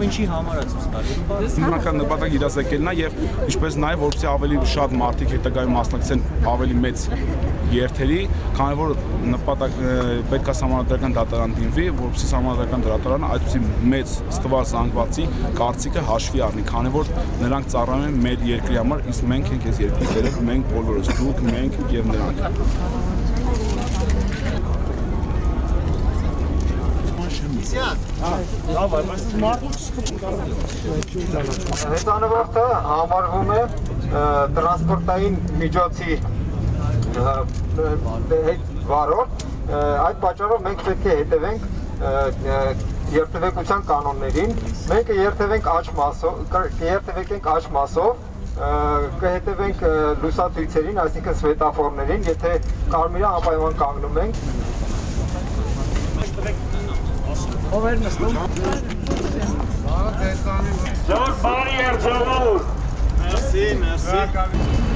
ինչի համար է ցույց տալու։ Հիմնական նպատակը իրազեկելն է եւ ինչպես նաեւ որպեսզի ավելի շատ մարդիկ հետագայում մասնակցեն ավելի մեծ երթերի, քանի որ նպատակ պետք է համանդրական դատարան դիմվի, որպեսզի համանդրական դատարանը այդպիսի մեծ ստվար զանգվածի կարծիքը հաշվի առնի, քանի որ նրանք ծառայում են մեր երկրի համար, իսկ մենք ենք այս երկրի տերը, մենք բոլորս, դուք, մենք եւ նրանք։ Հեծանվորդը համարվում է տրանսպորտային միջոցի վարորդ, այդ պատճառով մենք պետք է հետևենք երթևեկության կանոններին, մենք երթևենք աջ մասով, կհետևենք լուսացույցերին, այսինքն սվետաֆորներին, եթե կարմիրը անպայման կանգնում ենք։ Ով էր նստում։ Ժողովուրդ, բարի երթևեկություն։ Մերսի։